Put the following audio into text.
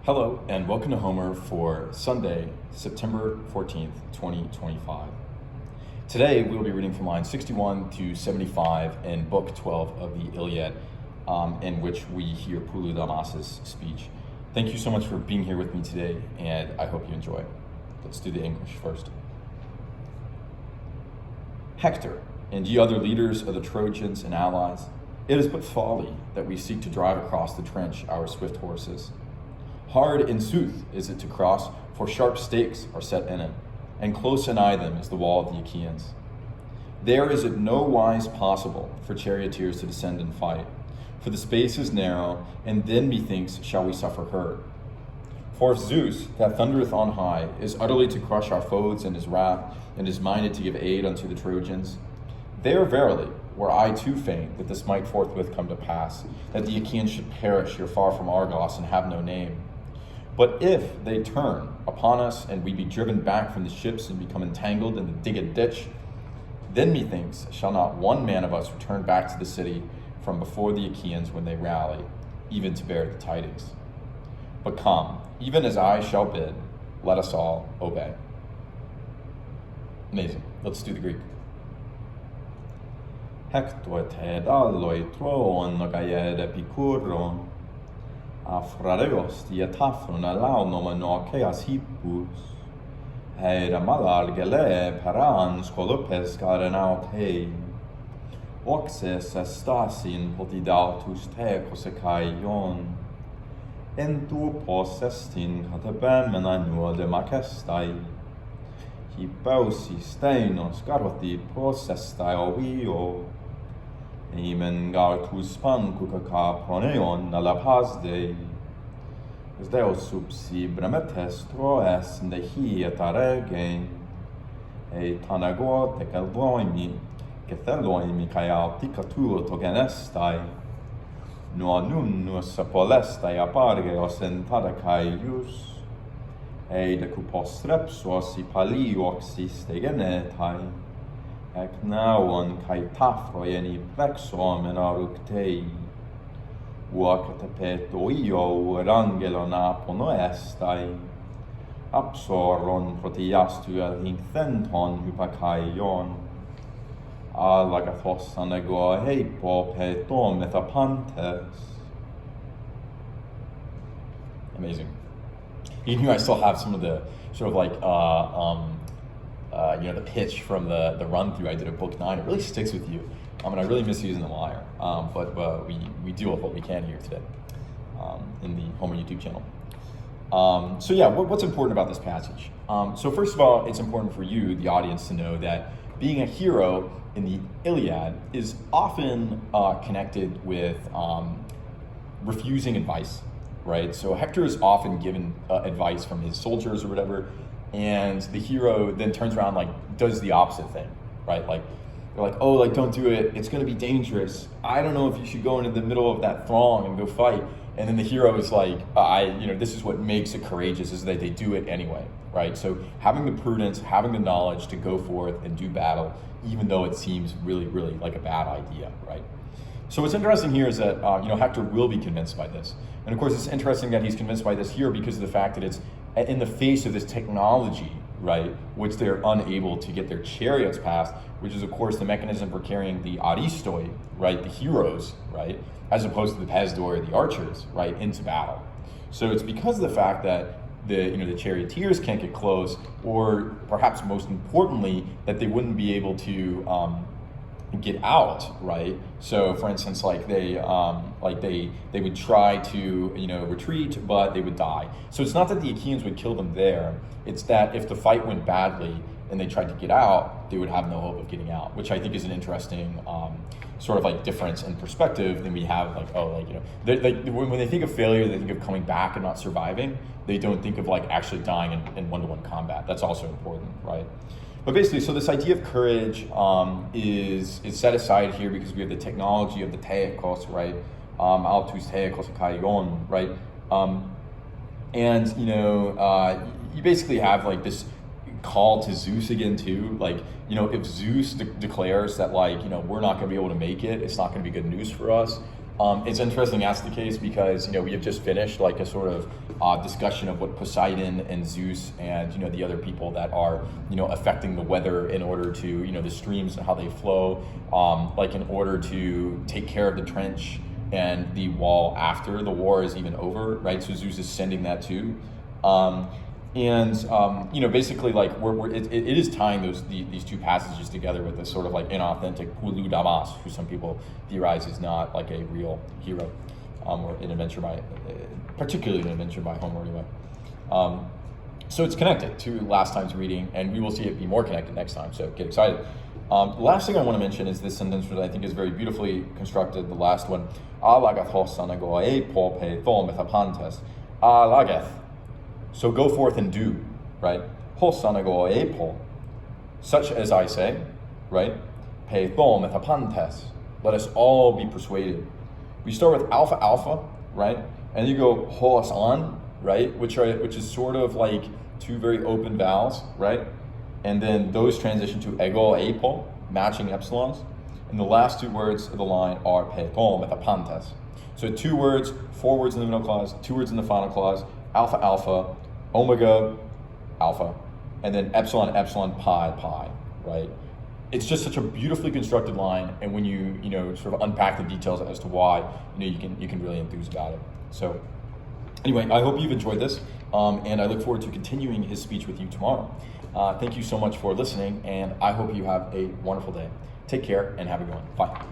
Hello and welcome to Homer for Sunday, September 14th, 2025. Today we will be reading from lines 61 to 75 in Book 12 of the Iliad, in which we hear Pouludamas' speech. Thank you so much for being here with me today, and I hope you enjoy. Let's do the English first. Hector, and ye other leaders of the Trojans and allies, it is but folly that we seek to drive across the trench our swift horses. Hard in sooth is it to cross, for sharp stakes are set in it, and close anigh them is the wall of the Achaeans. There is it no wise possible for charioteers to descend and fight, for the space is narrow, and then methinks shall we suffer hurt. For if Zeus, that thundereth on high, is utterly to crush our foes in his wrath, and is minded to give aid unto the Trojans, there verily were I too fain that this might forthwith come to pass, that the Achaeans should perish here far from Argos and have no name. But if they turn upon us and we be driven back from the ships and become entangled in the digged ditch, then methinks shall not one man of us return back to the city from before the Achaeans when they rally, even to bear the tidings. But come, even as I shall bid, let us all obey. Amazing. Let's do the Greek. Hector te dalloi tron gaed epikuron. Afrareos diatafron alaunom anokeas hippus, Eira malargele paran scolopes carenautei, Oxes estasin potidautus te cosecaion, Entu possestin catabem annuo de macestai, Hippausi steinos garothi possestai ovio, Emen gartus pancucaca proneon alla paz dei, as deus subsi bremetes troes nehia taregen, tanago tecaloimi, cetheloimi caeauticatur togenestai, no nunnus apolestai apargeos entadacaius, decupos repsos ipalioxis degenetai, Ec nauon cae tafroieni plexom en aructei, Uacatapeto io erangelon apono estai, Apsoron protiastu elhincthenton hypacaion, Alagathos anego heipo petom ethapantes. Amazing. Even here I still have some of the sort of like the pitch from the run through I did at Book 9. It really sticks with you, and I really miss using the lyre. But we deal with what we can here today in the Homer YouTube channel. So yeah, what's important about this passage? So first of all, it's important for you, the audience, to know that being a hero in the Iliad is often connected with refusing advice, right? So Hector is often given advice from his soldiers or whatever, and the hero then turns around, like, does the opposite thing, right? Like, they're like, oh, like, don't do it. It's going to be dangerous. I don't know if you should go into the middle of that throng and go fight. And then the hero is like, this is what makes it courageous, is that they do it anyway, right? So having the prudence, having the knowledge to go forth and do battle, even though it seems really, really like a bad idea, right? So what's interesting here is that, Hector will be convinced by this. And of course, it's interesting that he's convinced by this here because of the fact that it's in the face of this technology, right, which they're unable to get their chariots past, which is, of course, the mechanism for carrying the aristoi, right, the heroes, right, as opposed to the pesdoi, the archers, right, into battle. So it's because of the fact that the charioteers can't get close, or perhaps most importantly, that they wouldn't be able to get out, right? So for instance, like they would try to retreat, but they would die. So it's not that the Achaeans would kill them there, it's that if the fight went badly and they tried to get out, they would have no hope of getting out, which I think is an interesting sort of like difference in perspective than we have. Like, when they think of failure, they think of coming back and not surviving. They don't think of like actually dying in one-to-one combat. That's also important, right? But basically, so this idea of courage is set aside here because we have the technology of the teikos, right? Altus teikos kaion, right? You basically have like this call to Zeus again too. Like, if Zeus declares that, like, we're not going to be able to make it, it's not going to be good news for us, It's interesting that's the case because, we have just finished like a sort of discussion of what Poseidon and Zeus and, the other people that are, affecting the weather in order to, the streams and how they flow, like in order to take care of the trench and the wall after the war is even over, right? So Zeus is sending that too. Basically, like it is tying these two passages together with this sort of like inauthentic Pouludamas, who some people theorize is not like a real hero, or particularly an adventure by Homer anyway. So it's connected to last time's reading, and we will see it be more connected next time. So get excited. The last thing I want to mention is this sentence, which I think is very beautifully constructed. The last one, alagathos anagoe pope thol methapantes alagath. So go forth and do, right? Hosanago epo, such as I say, right? Pe thom ethapantes. Let us all be persuaded. We start with alpha alpha, right? And you go hos on, right? Which is sort of like two very open vowels, right? And then those transition to ego epo, matching epsilons. And the last two words of the line are pe thom ethapantes. So 2 words, 4 words in the middle clause, 2 words in the final clause, alpha alpha, omega, alpha, and then epsilon, epsilon, pi, pi, right? It's just such a beautifully constructed line, and when you sort of unpack the details as to why, you can really enthuse about it. So anyway, I hope you've enjoyed this, and I look forward to continuing his speech with you tomorrow. Thank you so much for listening, and I hope you have a wonderful day. Take care and have a good one. Bye.